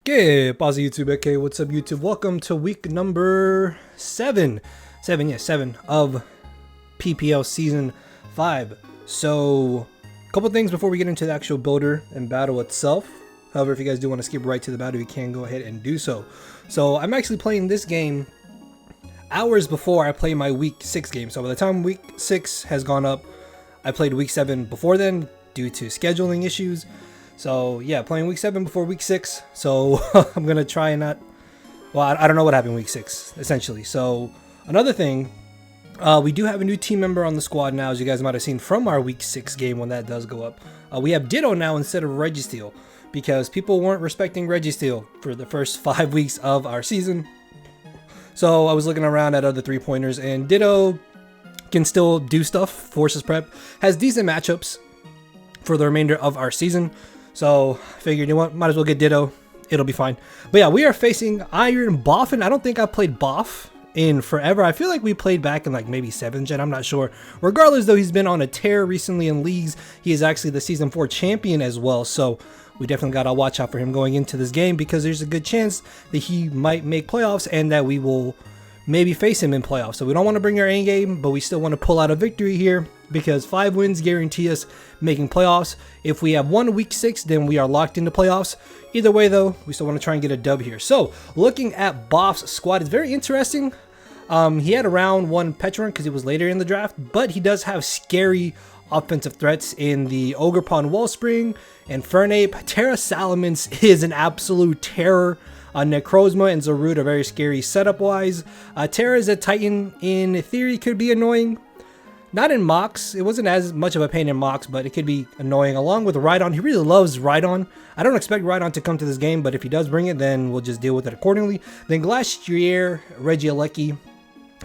Okay, pause YouTube. Okay, what's up, YouTube? Welcome to week number 7 of PPL season 5. So, a couple things before we get into the actual builder and battle itself. However, if you guys do want to skip right to the battle, you can go ahead and do so. So, I'm actually playing this game hours before I play my week 6 game. So, by the time week 6 has gone up, I played week 7 before then due to scheduling issues. So yeah, playing week 7 before week 6. So I'm gonna try and not. Well, I don't know what happened week 6 essentially. So another thing, we do have a new team member on the squad now, as you guys might have seen from our week 6 game when that does go up. We have Ditto now instead of Registeel because people weren't respecting Registeel for the first 5 weeks of our season. So I was looking around at other 3-pointers, and Ditto can still do stuff. Forces prep, has decent matchups for the remainder of our season. So I figured, you know what, might as well get Ditto. It'll be fine. But yeah, we are facing Ironboffin. I don't think I've played Boff in forever. I feel like we played back in like maybe 7th gen. I'm not sure. Regardless, though, he's been on a tear recently in leagues. He is actually the season 4 champion as well. So we definitely got to watch out for him going into this game, because there's a good chance that he might make playoffs and that we will maybe face him in playoffs. So we don't want to bring our A game, but we still want to pull out a victory here, because 5 wins guarantee us making playoffs. If we have won week 6, then we are locked into playoffs. Either way, though, we still want to try and get a dub here. So looking at Boff's squad, it's very interesting. He had around 1 Petron because he was later in the draft, but he does have scary offensive threats in the Ogerpon Wellspring and Fernape. Terra Salamence is an absolute terror. Necrozma and Zarude are very scary setup-wise. Terra is a Titan. In theory, could be annoying. Not in mocks. It wasn't as much of a pain in mocks, but it could be annoying. Along with Rhydon. He really loves Rhydon. I don't expect Rhydon to come to this game, but if he does bring it, then we'll just deal with it accordingly. Then Glastrier, Regieleki,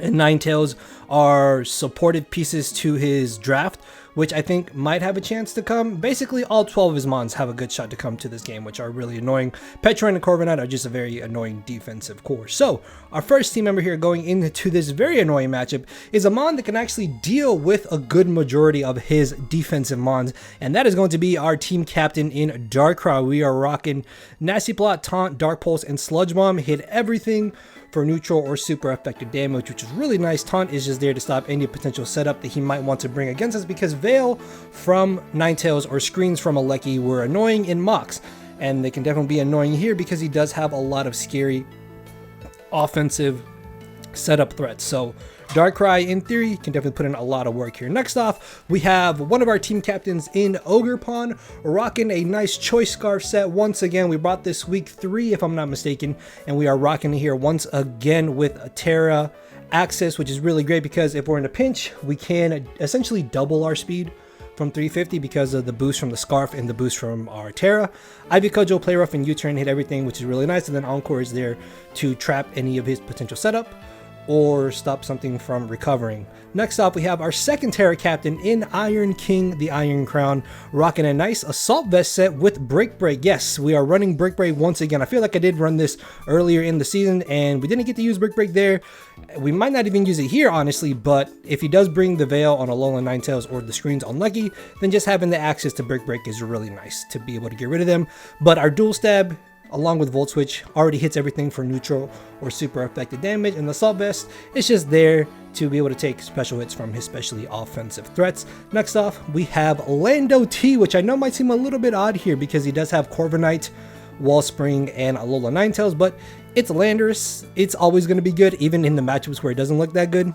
and Ninetales are supportive pieces to his draft, which I think might have a chance to come. Basically, all 12 of his mons have a good shot to come to this game, which are really annoying. Petron and Corviknight are just a very annoying defensive core. So, our first team member here going into this very annoying matchup is a mon that can actually deal with a good majority of his defensive mons, and that is going to be our team captain in Darkrai. We are rocking Nasty Plot, Taunt, Dark Pulse, and Sludge Bomb. Hit everything for neutral or super effective damage, which is really nice. Taunt is just there to stop any potential setup that he might want to bring against us, because Veil from Ninetales or screens from Aleki were annoying in mocks, and they can definitely be annoying here because he does have a lot of scary offensive setup threats. So Darkrai, in theory, can definitely put in a lot of work here. Next off, we have one of our team captains in Ogerpon, rocking a nice Choice Scarf set. Once again, we brought this week 3, if I'm not mistaken, and we are rocking it here once again with a TERA Access, which is really great because if we're in a pinch, we can essentially double our speed from 350 because of the boost from the Scarf and the boost from our TERA. Ivy Cudgel, Play Rough, and U-Turn hit everything, which is really nice, and then Encore is there to trap any of his potential setup or stop something from recovering. Next up, we have our second Terra captain in Iron King, the Iron Crown, rocking a nice Assault Vest set with Break Break. Yes, we are running Break Break once again. I feel like I did run this earlier in the season, and we didn't get to use Break Break there. We might not even use it here, honestly, but if he does bring the Veil on Alolan Ninetales or the screens on Lucky, then just having the access to Break Break is really nice to be able to get rid of them. But our Dual Stab, along with Volt Switch, already hits everything for neutral or super effective damage, and the Assault Vest is just there to be able to take special hits from his specially offensive threats. Next off, we have Lando T, which I know might seem a little bit odd here because he does have Corviknight, Wallspring, and Alola Ninetales, but it's Landorus. It's always going to be good, even in the matchups where it doesn't look that good,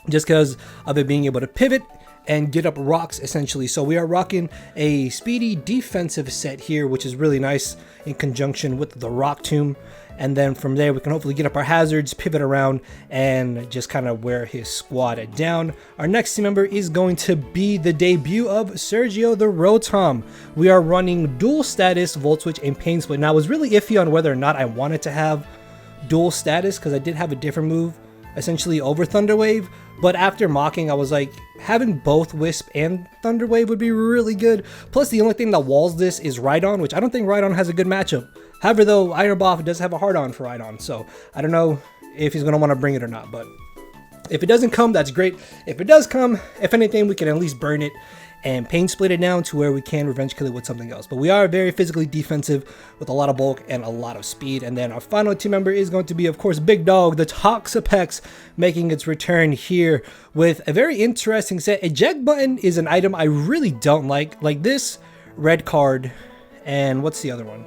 just because of it being able to pivot and get up rocks essentially. So we are rocking a speedy defensive set here, which is really nice in conjunction with the Rock Tomb. And then from there, we can hopefully get up our hazards, pivot around, and just kind of wear his squad down. Our next team member is going to be the debut of Sergio the Rotom. We are running dual status, Volt Switch, and Pain Split. Now, I was really iffy on whether or not I wanted to have dual status because I did have a different move essentially over Thunder Wave, but after mocking, I was like, having both Wisp and Thunder Wave would be really good. Plus, the only thing that walls this is Rhydon, which I don't think Rhydon has a good matchup. However, though, Ironboff does have a hard-on for Rhydon, so I don't know if he's going to want to bring it or not, but if it doesn't come, that's great. If it does come, if anything, we can at least burn it and Pain split it down to where we can revenge kill it with something else. But we are very physically defensive with a lot of bulk and a lot of speed. And then our final team member is going to be, of course, Big Dog, the TOXAPEX, making its return here with a very interesting set. Eject button is an item I really don't like this red card. And what's the other one?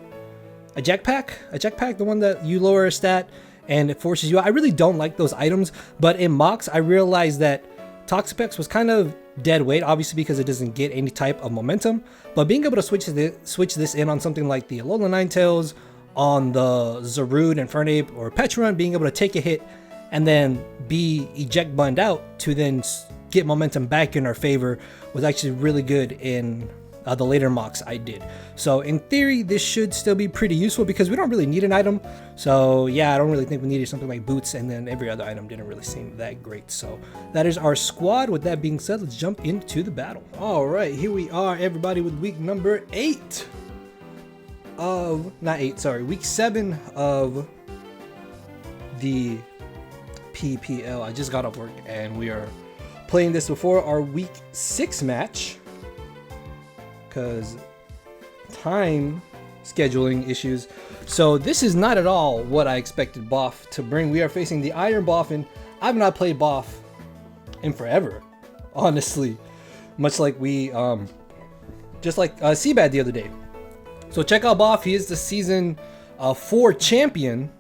A jetpack, the one that you lower a stat and it forces you out. I really don't like those items, but in mocks I realized that TOXAPEX was kind of dead weight, obviously because it doesn't get any type of momentum, but being able to switch this in on something like the Alola Ninetales, on the Zarude, Infernape, or Petron, being able to take a hit and then be eject buttoned out to then get momentum back in our favor was actually really good in the later mocks I did. So in theory, this should still be pretty useful because we don't really need an item. So yeah, I don't really think we needed something like boots, and then every other item didn't really seem that great. So that is our squad. With that being said, let's jump into the battle. All right, here we are, everybody, with week number 8 of, week 7 of the PPL. I just got off work and we are playing this before our week 6 match, because time scheduling issues. So this is not at all what I expected Boff to bring. We are facing the Ironboffin. I've not played Boff in forever, honestly. Much like we, just like Seabad the other day. So check out Boff. He is the season 4 champion.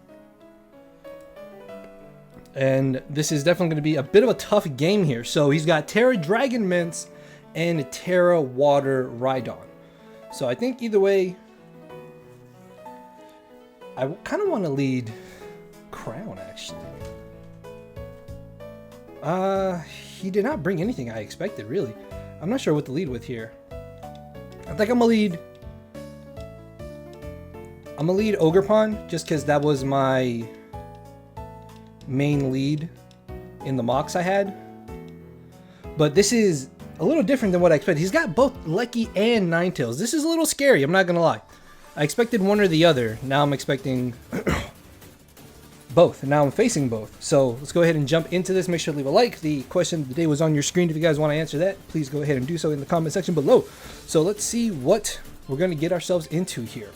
And this is definitely going to be a bit of a tough game here. So he's got TERA Dragon Mints and TERA Water Rhydon. So I think either way, I kind of want to lead Crown, actually. He did not bring anything I expected, really. I'm not sure what to lead with here. I think I'm gonna lead Ogerpon, just because that was my main lead in the mocks I had. But this is a little different than what I expected. He's got both Lecky and Ninetales. This is a little scary, I'm not gonna lie. I expected one or the other. Now I'm expecting both. Now I'm facing both. So let's go ahead and jump into this. Make sure to leave a like. The question of the day was on your screen. If you guys want to answer that, please go ahead and do so in the comment section below. So let's see what we're gonna get ourselves into here.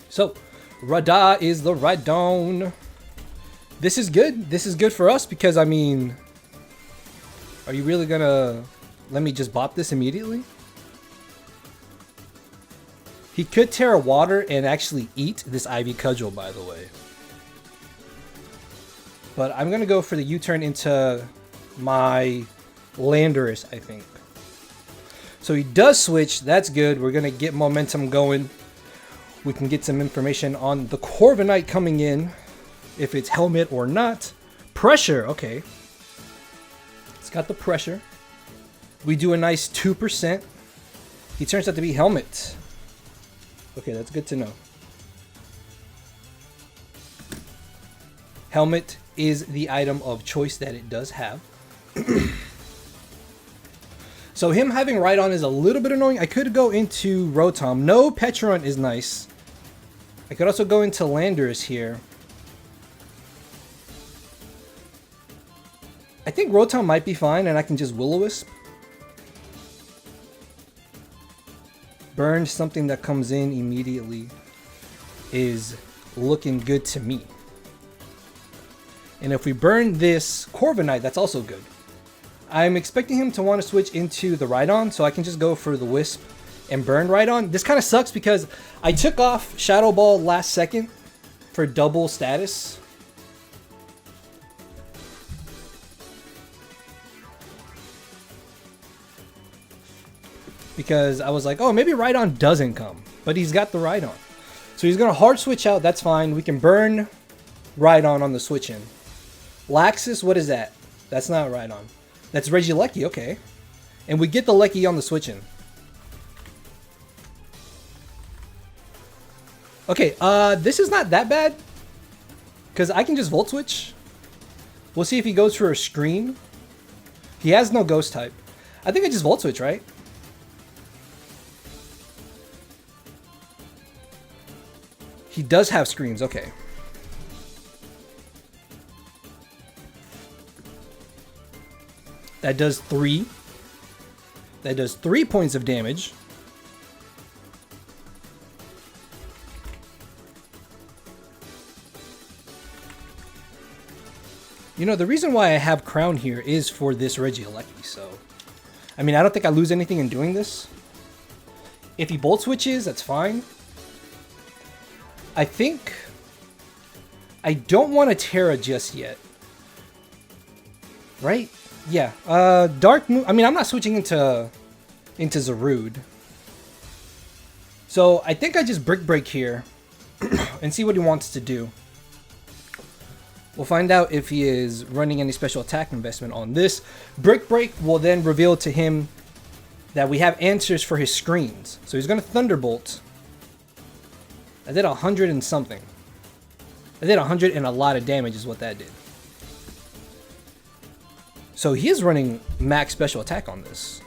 So Rada is the Rhydon. This is good. This is good for us because, I mean, are you really gonna let me just bop this immediately? He could TERA Water and actually eat this Ivy Cudgel, by the way. But I'm gonna go for the U-turn into my Landorus, I think. So he does switch. That's good. We're gonna get momentum going. We can get some information on the Corviknight coming in, if it's helmet or not. Pressure, okay. It's got the pressure. We do a nice 2%. He turns out to be helmet. Okay, that's good to know. Helmet is the item of choice that it does have. So him having Rhydon is a little bit annoying. I could go into Rotom. No, Petron is nice. I could also go into Landorus here. I think Rotom might be fine, and I can just Will-O-Wisp. Burn something that comes in immediately is looking good to me. And if we burn this Corviknight, that's also good. I'm expecting him to want to switch into the Rhydon, so I can just go for the Wisp and burn Rhydon. This kind of sucks because I took off Shadow Ball last second for double status. Because I was like, oh, maybe Rhydon doesn't come. But he's got the Rhydon. So he's going to hard switch out. That's fine. We can burn Rhydon on the switch in. Laxus, what is that? That's not Rhydon. That's Regieleki, okay. And we get the Lecky on the switch in. Okay, this is not that bad. Because I can just Volt Switch. We'll see if he goes for a Scream. He has no Ghost type. I think I just Volt Switch, right? He does have Screams, okay. That does 3. That does 3 points of damage. You know, the reason why I have Crown here is for this Regieleki, so... I mean, I don't think I lose anything in doing this. If he Bolt Switches, that's fine. I think... I don't want to Terra just yet. Right? Yeah. Dark Moon... I mean, I'm not switching into Zarude. So, I think I just Brick Break here and see what he wants to do. We'll find out if he is running any special attack investment on this. Brick Break will then reveal to him that we have answers for his screens. So he's going to Thunderbolt. I did 100 and something. I did 100 and a lot of damage is what that did. So he is running max special attack on this.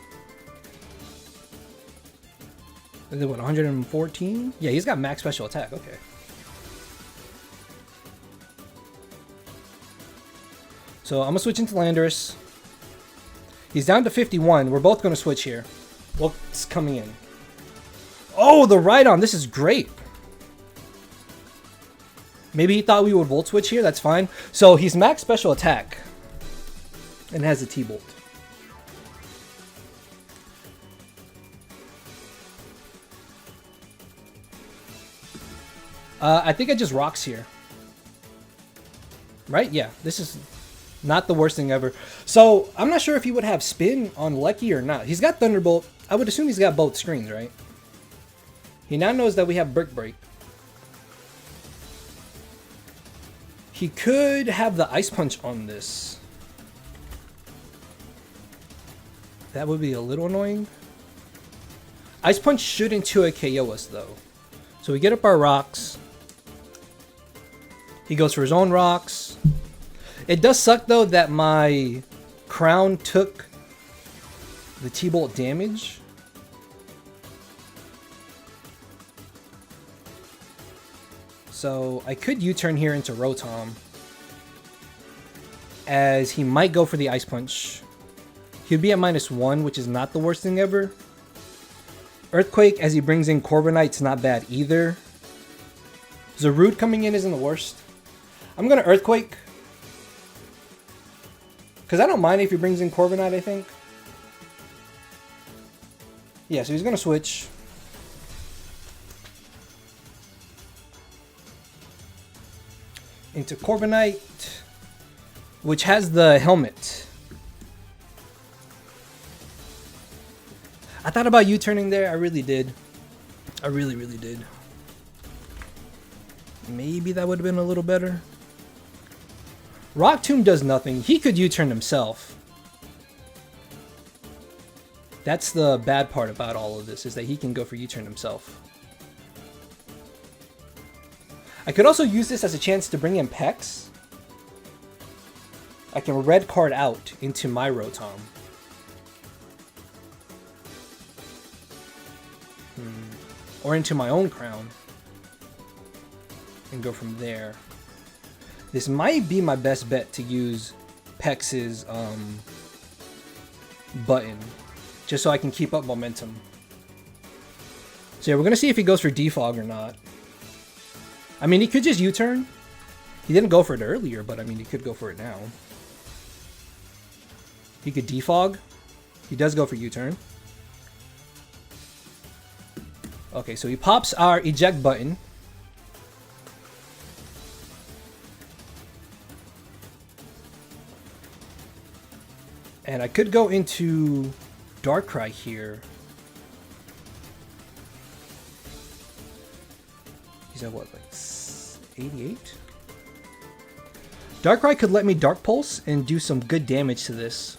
I did what, 114? Yeah, he's got max special attack. Okay. So I'm going to switch into Landorus. He's down to 51. We're both going to switch here. What's coming in? Oh, the Rhydon. This is great. Maybe he thought we would Volt Switch here. That's fine. So he's max special attack. And has a T-Bolt. I think I just Rocks here. Right? Yeah. This is... not the worst thing ever. So, I'm not sure if he would have Spin on Lecky or not. He's got Thunderbolt. I would assume he's got both screens, right? He now knows that we have Brick Break. He could have the Ice Punch on this. That would be a little annoying. Ice Punch shouldn't 2 KO us, though. So we get up our rocks. He goes for his own rocks. It does suck, though, that my Crown took the T-Bolt damage. So I could U-turn here into Rotom, as he might go for the Ice Punch. He'd be at -1, which is not the worst thing ever. Earthquake, as he brings in Corviknight's not bad either. Zarude coming in isn't the worst. I'm going to Earthquake. Because I don't mind if he brings in Corviknight, I think. Yeah, so he's going to switch. Into Corviknight, which has the helmet. I thought about U-turning there. I really did. I really, really did. Maybe that would have been a little better. Rock Tomb does nothing. He could U-turn himself. That's the bad part about all of this, is that he can go for U-turn himself. I could also use this as a chance to bring in Pex. I can red card out into my Rotom. Or into my own Crown. And go from there. This might be my best bet to use Pex's button. Just so I can keep up momentum. So yeah, we're going to see if he goes for Defog or not. I mean, he could just U-turn. He didn't go for it earlier, but I mean, he could go for it now. He could Defog. He does go for U-turn. Okay, so he pops our eject button. And I could go into Darkrai here. He's at what, like 88? Darkrai could let me Dark Pulse and do some good damage to this.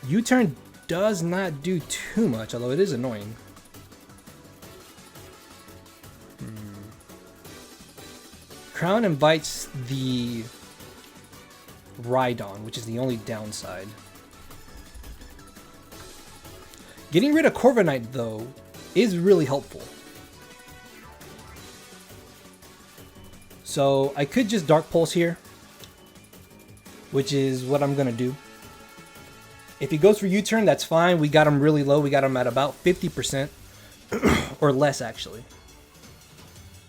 U-turn does not do too much, although it is annoying. Crown invites the Rhydon, which is the only downside. Getting rid of Corviknight, though, is really helpful. So I could just Dark Pulse here, which is what I'm going to do. If he goes for U-turn, that's fine. We got him really low. We got him at about 50%. Or less, actually.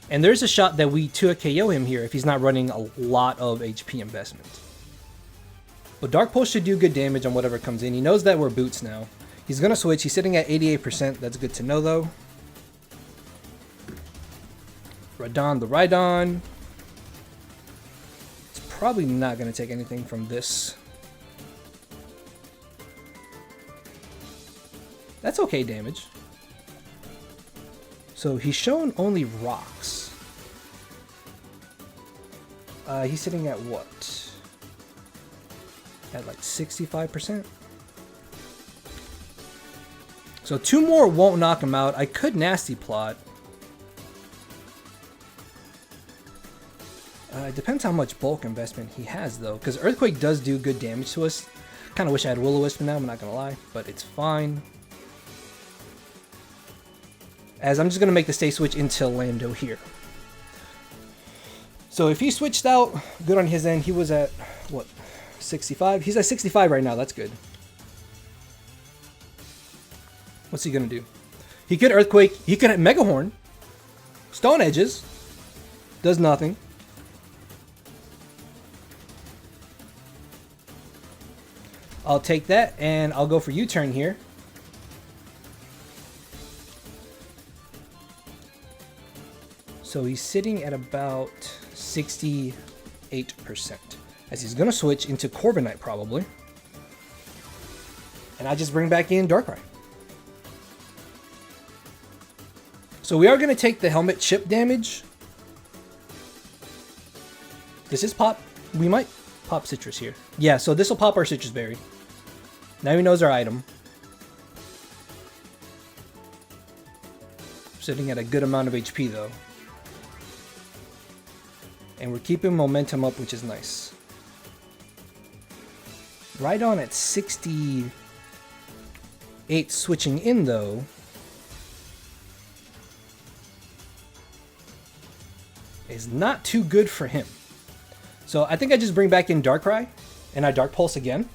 And there's a shot that we 2KO him here if he's not running a lot of HP investment. But Dark Pulse should do good damage on whatever comes in. He knows that we're boots now. He's going to switch. He's sitting at 88%. That's good to know, though. Radon the Rhydon. It's probably not going to take anything from this. That's okay damage. So he's shown only rocks. He's sitting at what? At like 65%? So 2 more won't knock him out. I could nasty plot. It depends how much bulk investment he has though, because Earthquake does do good damage to us. Kind of wish I had Will-O-Wisp now, I'm not going to lie, but it's fine. As I'm just going to make the stay switch into Lando here. So if he switched out, good on his end. He was at, what, 65? He's at 65 right now. That's good. What's he going to do? He could Earthquake. He could Mega Horn. Stone Edges. Does nothing. I'll take that, and I'll go for U-turn here. So he's sitting at about 68%. As he's going to switch into Corviknight probably. And I just bring back in Darkrai. So we are going to take the helmet chip damage. Does this pop? We might pop Citrus here. Yeah, so this will pop our Citrus Berry. Now he knows our item. Sitting at a good amount of HP though. And we're keeping momentum up, which is nice. Rhydon at 68 switching in though. Is not too good for him. So I think I just bring back in Darkrai and I Dark Pulse again.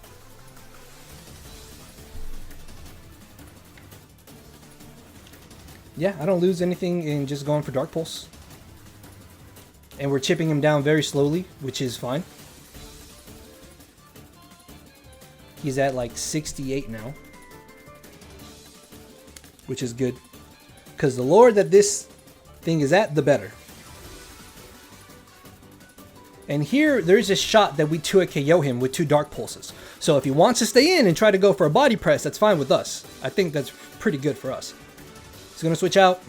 Yeah, I don't lose anything in just going for Dark Pulse. And we're chipping him down very slowly, which is fine. He's at like 68 now. Which is good. Because the lower that this thing is at, the better. And here, there's a shot that we 2KO him with 2 Dark Pulses. So if he wants to stay in and try to go for a body press, that's fine with us. I think that's pretty good for us. He's going to switch out.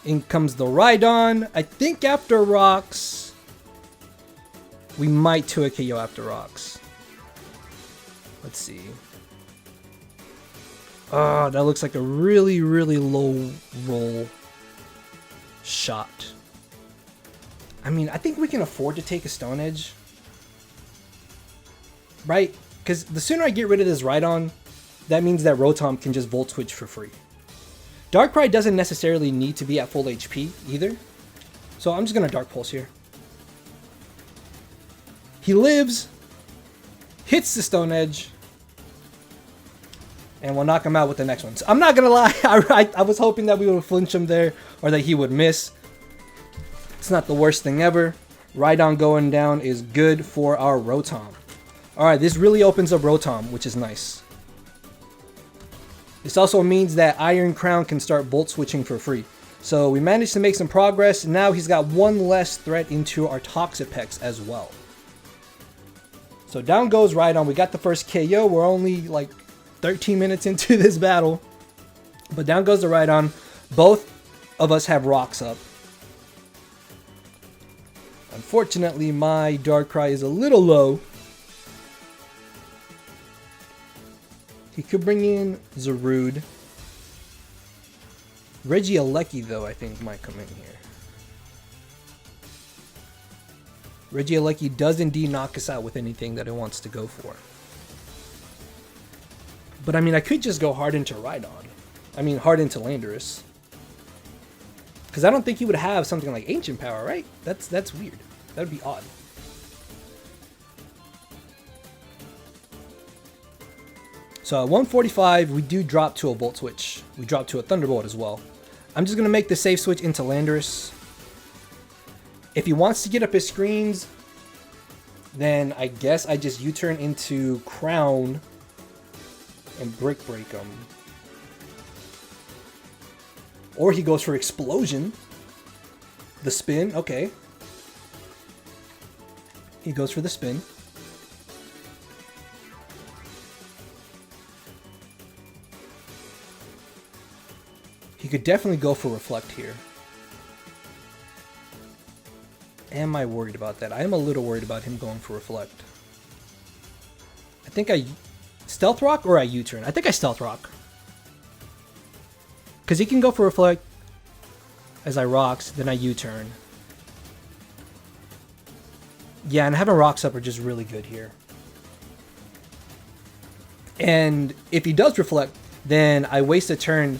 In comes the Rhydon. I think after Rocks, we might 2KO after Rocks. Let's see. Oh, that looks like a really, really low roll shot. I mean, I think we can afford to take a Stone Edge. Right? Because the sooner I get rid of this Rhydon, that means that Rotom can just Volt Switch for free. Darkrai doesn't necessarily need to be at full HP either. So I'm just going to Dark Pulse here. He lives, hits the Stone Edge, and we'll knock him out with the next one. So I'm not going to lie, I was hoping that we would flinch him there, or that he would miss. It's not the worst thing ever. Rhydon going down is good for our Rotom. Alright, this really opens up Rotom, which is nice. This also means that Iron Crown can start Volt Switching for free. So we managed to make some progress. Now he's got one less threat into our Toxapex as well. So down goes Rhydon. We got the first KO. We're only like 13 minutes into this battle. But down goes the Rhydon. Both of us have rocks up. Unfortunately, my Darkrai is a little low. He could bring in Zarude. Regieleki, though, I think might come in here. Regieleki does indeed knock us out with anything that it wants to go for. But I mean, I could just go hard into Rhydon. I mean, hard into Landorus. Because I don't think he would have something like Ancient Power, right? That's weird. That would be odd. So at 145, we do drop to a Volt Switch. We drop to a Thunderbolt as well. I'm just going to make the safe switch into Landorus. If he wants to get up his screens, then I guess I just U-turn into Crown and break him. Or he goes for Explosion. The spin, okay. He goes for the spin. He could definitely go for Reflect here. Am I worried about that? I am a little worried about him going for Reflect. I think I Stealth Rock or I U-turn. I think I Stealth Rock. Because he can go for Reflect as I Rocks, then I U-turn. Yeah, and having Rocks up are just really good here. And if he does Reflect, then I waste a turn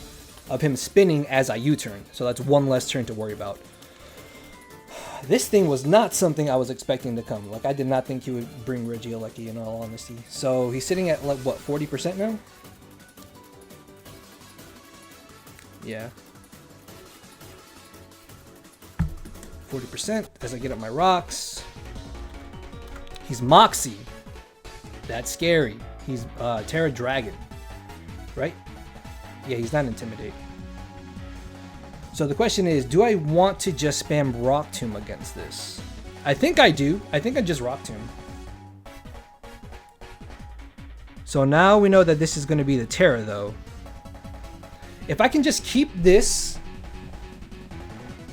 of him spinning as I U-turn. So that's one less turn to worry about. This thing was not something I was expecting to come. Like, I did not think he would bring Regieleki, in all honesty. So he's sitting at, like, what, 40% now? Yeah. 40% as I get up my rocks. He's Moxie. That's scary. He's Terra Dragon. Right? Yeah, he's not Intimidate. So the question is, do I want to just spam Rock Tomb against this? I think I do. I think I just Rock Tomb. So now we know that this is going to be the Terra, though. If I can just keep this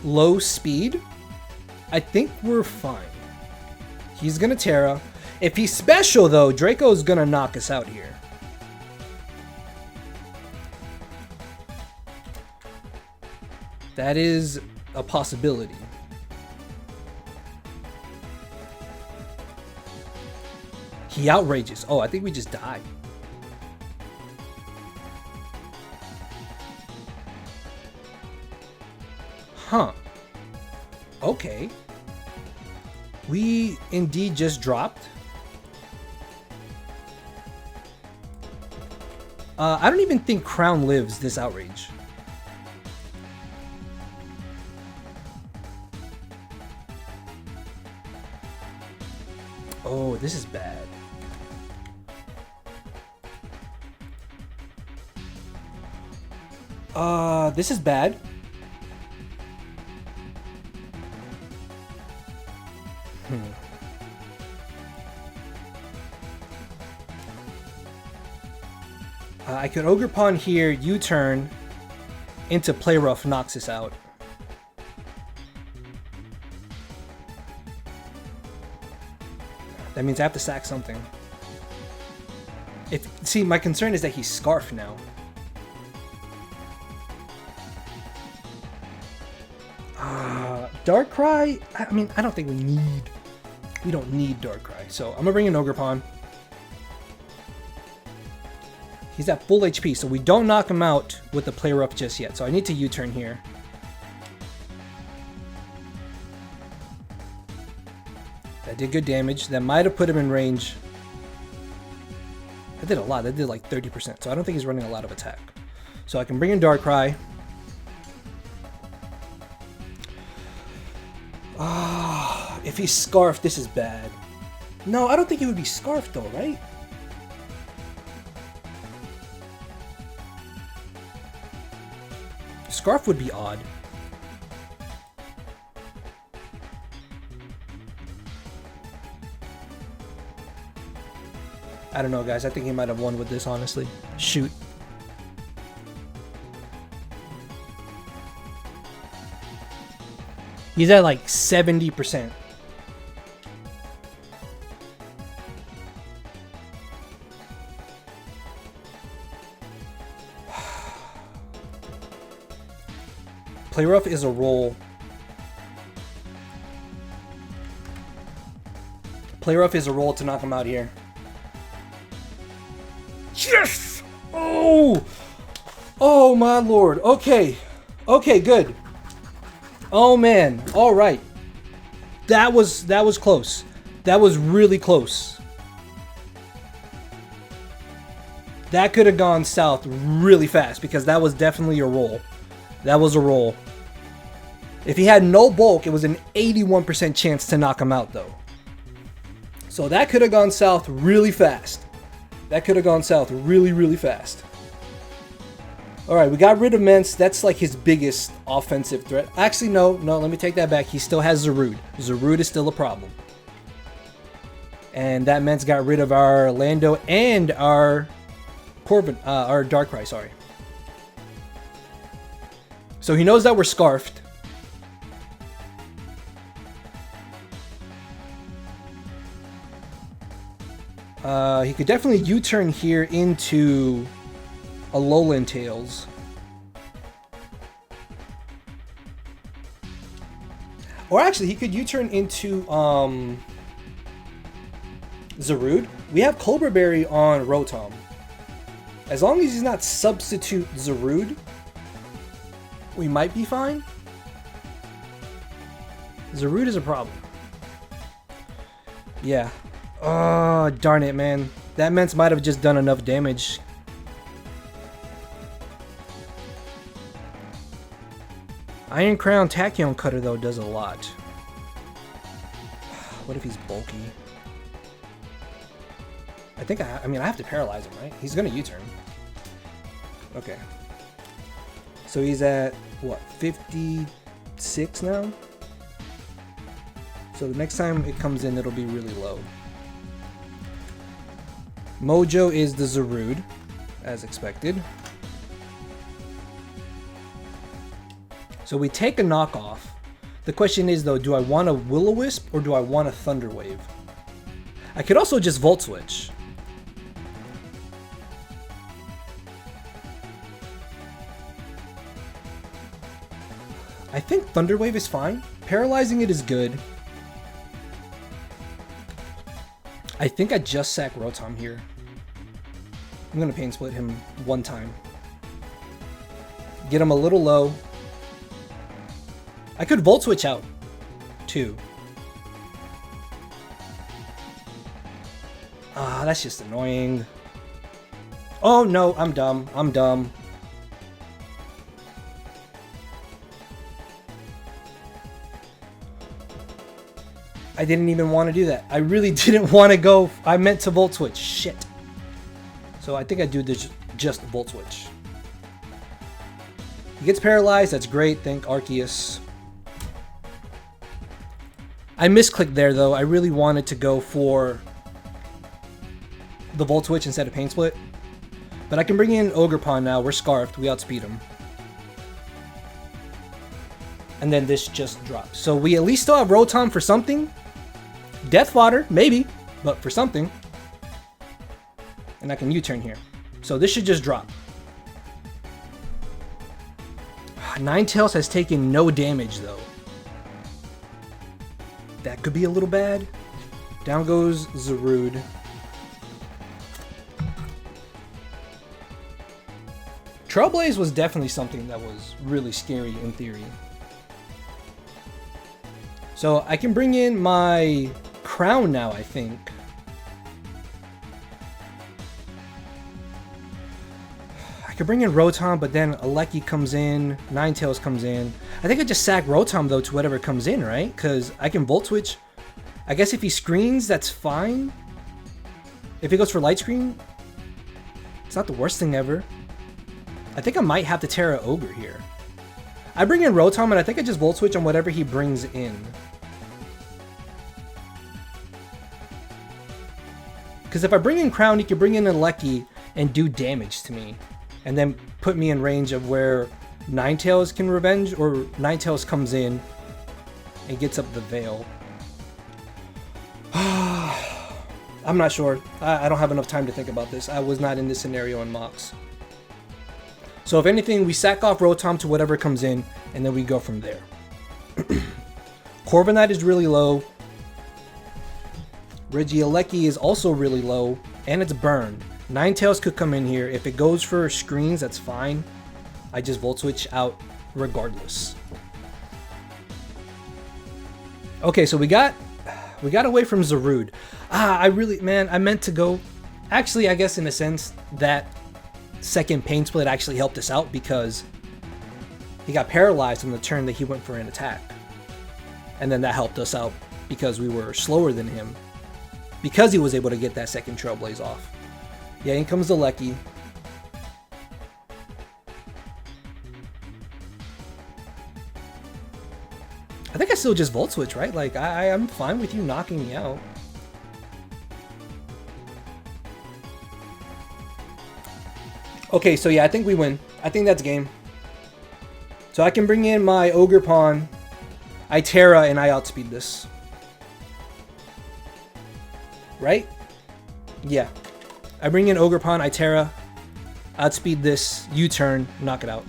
low speed, I think we're fine. He's going to Terra. If he's special, though, Draco's going to knock us out here. That is a possibility. He outrages. Oh, I think we just died. Huh. Okay. We indeed just dropped. I don't even think Crown lives this outrage. Oh, this is bad. This is bad. I could Ogerpon here, U-turn into Play Rough, knocks us out. That means I have to sack something. See, my concern is that he's Scarf now. Darkrai? I mean, I don't think we don't need Darkrai. So I'm gonna bring in Ogerpon. He's at full HP, so we don't knock him out with the Play Rough just yet. So I need to U-turn here. That did good damage. That might have put him in range. That did a lot. That did like 30%. So I don't think he's running a lot of attack. So I can bring in Darkrai. If he's Scarfed, this is bad. No, I don't think he would be Scarfed though, right? Scarf would be odd. I don't know, guys. I think he might have won with this, honestly. Shoot. He's at like 70%. Play Rough is a roll. Play Rough is a roll to knock him out here. Yes! Oh! Oh my lord. Okay. Okay, good. Oh man. All right. That was close. That was really close. That could have gone south really fast because that was definitely a roll. That was a roll. If he had no bulk, it was an 81% chance to knock him out though. So that could have gone south really fast. That could have gone south really, really fast. Alright, we got rid of Mence. That's like his biggest offensive threat. Actually, no, let me take that back. He still has Zarude. Zarude is still a problem. And that Mence got rid of our Lando and our Corbin, our Darkrai, sorry. So he knows that we're scarfed. He could definitely U-turn here into a Alolan Tails. Or actually, he could U-turn into Zarude. We have Cobra Berry on Rotom. As long as he's not substitute Zarude, we might be fine. Zarude is a problem. Yeah. Oh, darn it, man. That Mence might have just done enough damage. Iron Crown Tachyon Cutter, though, does a lot. What if he's bulky? I mean, I have to paralyze him, right? He's gonna U-turn. Okay. So he's at, what, 56 now? So the next time it comes in, it'll be really low. Mojo is the Zarude, as expected. So we take a knockoff. The question is, though, do I want a Will-O-Wisp or do I want a Thunder Wave? I could also just Volt Switch. I think Thunder Wave is fine. Paralyzing it is good. I think I just sack Rotom here. I'm gonna Pain Split him one time. Get him a little low. I could Volt Switch out, too. Ah, that's just annoying. Oh no, I'm dumb. I'm dumb. I didn't even want to do that. I really didn't want to go. I meant to Volt Switch. Shit. So I think I do this just Volt Switch. He gets paralyzed. That's great. Thank Arceus. I misclicked there, though. I really wanted to go for the Volt Switch instead of Pain Split. But I can bring in Ogerpon now. We're scarfed. We outspeed him. And then this just drops. So we at least still have Rotom for something. Death Water, maybe, but for something. And I can U-turn here. So this should just drop. Ninetales has taken no damage, though. That could be a little bad. Down goes Zarude. Trailblaze was definitely something that was really scary in theory. So I can bring in my Crown now, I think. I could bring in Rotom, but then Aleki comes in, Ninetales comes in. I think I just sack Rotom, though, to whatever comes in, right? Because I can Volt Switch. I guess if he screens, that's fine. If he goes for Light Screen, it's not the worst thing ever. I think I might have to Terra Ogre here. I bring in Rotom, and I think I just Volt Switch on whatever he brings in. Because if I bring in Crown, he can bring in Aleki and do damage to me. And then put me in range of where Ninetales can revenge, or Ninetales comes in and gets up the Veil. I'm not sure. I don't have enough time to think about this. I was not in this scenario in Mox. So if anything, we sack off Rotom to whatever comes in, and then we go from there. Corviknight is really low. Regieleki is also really low, and it's burned. Ninetales could come in here. If it goes for screens, that's fine. I just Volt Switch out regardless. Okay, so we got away from Zarude. I meant to go. Actually, I guess in a sense that second Pain Split actually helped us out because he got paralyzed on the turn that he went for an attack. And then that helped us out because we were slower than him. Because he was able to get that second Trailblaze off. Yeah, in comes the Lecky. I think I still just Volt Switch, right? Like, I'm fine with you knocking me out. Okay, so yeah, I think we win. I think that's game. So I can bring in my Ogerpon, I TERA, and I outspeed this. Right? Yeah. I bring in Ogerpon, I TERA, outspeed this, U-turn, knock it out.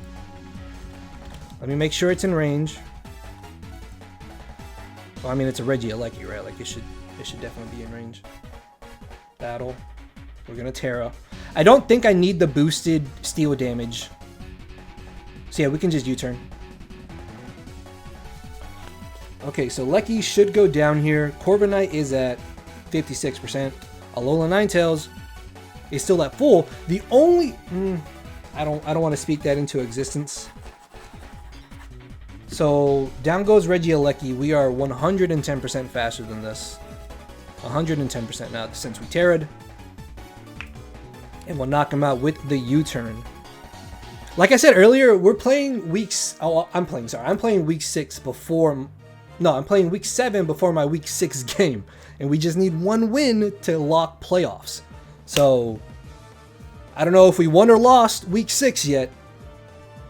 Let me make sure it's in range. Well, I mean, it's a Regieleki, right? Like, it should definitely be in range. Battle. We're gonna TERA. I don't think I need the boosted steel damage. So yeah, we can just U-turn. Okay, so Lecky should go down here. Corviknight is at 56%. Alola Ninetales is still at full. The only I don't want to speak that into existence. So down goes Regieleki. We are 110% faster than this. 110% now since we TERA'd. And we'll knock him out with the U-turn. Like I said earlier, we're playing weeks. Oh, I'm playing week 6 before. No, I'm playing week 7 before my week 6 game, and we just need one win to lock playoffs. So I don't know if we won or lost week 6 yet,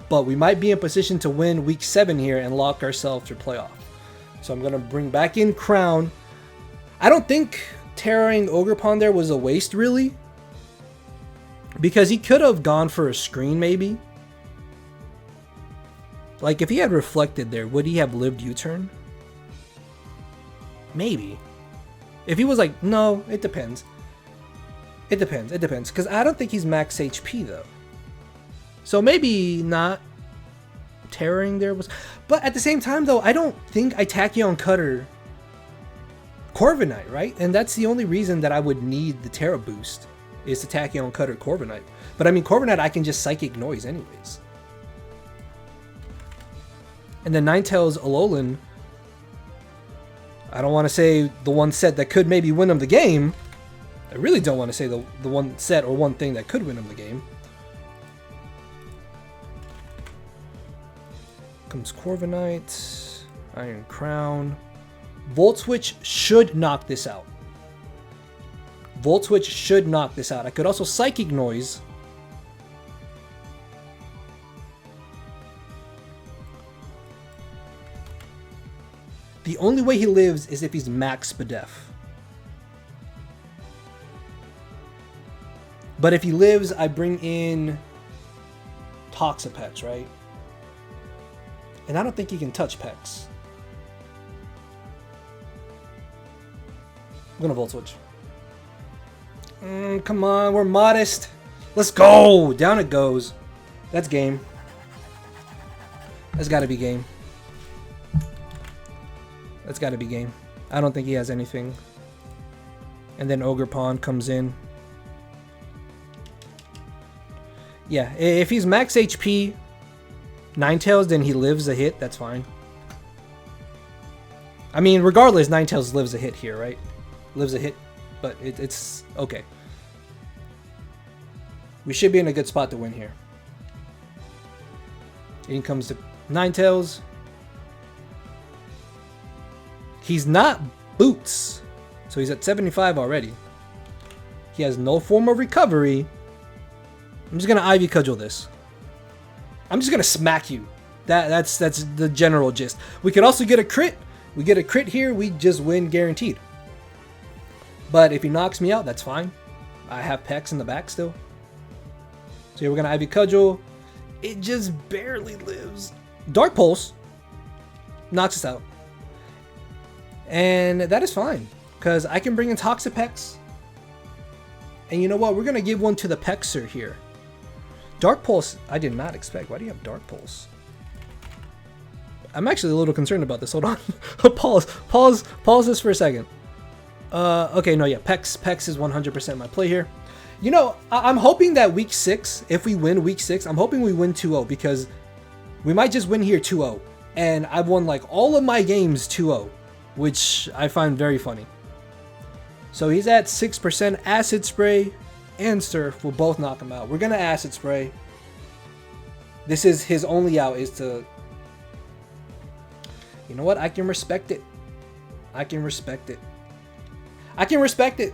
but we might be in position to win week 7 here and lock ourselves for playoff. So I'm gonna bring back in Crown. I don't think TERAing Ogerpon there was a waste really, because he could have gone for a screen maybe. Like if he had reflected there, would he have lived U-turn? Maybe. If he was like, no, it depends. It depends, because I don't think he's max HP though. So maybe not TERAing there was, but at the same time though, I don't think I Tachyon Cutter Corviknight, right? And that's the only reason that I would need the TERA boost is to Tachyon Cutter Corviknight. But I mean, Corviknight I can just Psychic Noise anyways. And then Ninetales Alolan, I don't want to say the one set that could maybe win him the game. I really don't want to say the one set or one thing that could win him the game. Comes Corviknight, Iron Crown. Volt Switch should knock this out. Volt Switch should knock this out. I could also Psychic Noise. The only way he lives is if he's max Spadef. But if he lives, I bring in Toxapex, right? And I don't think he can touch Pex. I'm gonna Volt Switch. Come on, we're modest. Let's go! Down it goes. That's game. That's gotta be game. That's gotta be game. I don't think he has anything. And then Ogerpon comes in. Yeah, if he's max HP, Ninetales, then he lives a hit, that's fine. I mean, regardless, Ninetales lives a hit here, right? Lives a hit, but it's okay. We should be in a good spot to win here. In comes to Ninetales. He's not Boots, so he's at 75 already. He has no form of recovery. I'm just gonna Ivy Cudgel this. I'm just gonna smack you. That's the general gist. We could also get a crit. We get a crit here, we just win guaranteed. But if he knocks me out, that's fine. I have Pex in the back still. So here we're gonna Ivy Cudgel. It just barely lives. Dark Pulse knocks us out. And that is fine, because I can bring in Toxapex. And you know what? We're gonna give one to the Pexer here. Dark Pulse, I did not expect. Why do you have Dark Pulse? I'm actually a little concerned about this. Hold on. Pause this for a second. Okay, no, yeah, Pex is 100% my play here. You know, I'm hoping that week 6, if we win week 6, I'm hoping we win 2-0 because we might just win here 2-0. And I've won like all of my games 2-0, which I find very funny. So he's at 6%. Acid Spray and Surf will both knock him out. We're going to Acid Spray. This is his only out is to... You know what? I can respect it. I can respect it. I can respect it.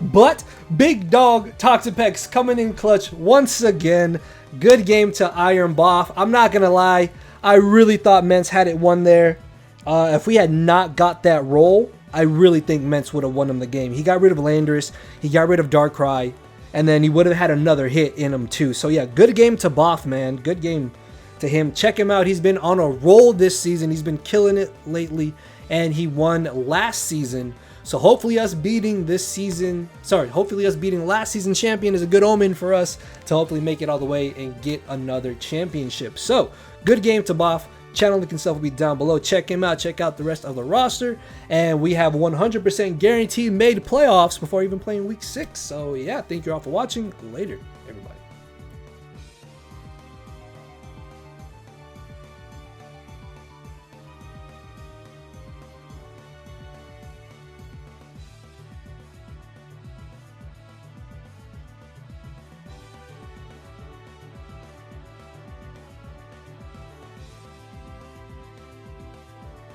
But Big Dog Toxapex coming in clutch once again. Good game to Iron Boff. I'm not gonna lie, I really thought Mence had it won there. If we had not got that roll, I really think Mence would have won him the game. He got rid of Landorus, he got rid of Darkrai, and then he would have had another hit in him too. So yeah, good game to Boff, man. Good game to him. Check him out. He's been on a roll this season. He's been killing it lately, and he won last season. So hopefully us beating this season, hopefully us beating last season champion is a good omen for us to hopefully make it all the way and get another championship. So good game to Boff. Channel link and stuff will be down below. Check him out. Check out the rest of the roster. And we have 100% guaranteed made playoffs before even playing week 6. So yeah, thank you all for watching. Later, everybody.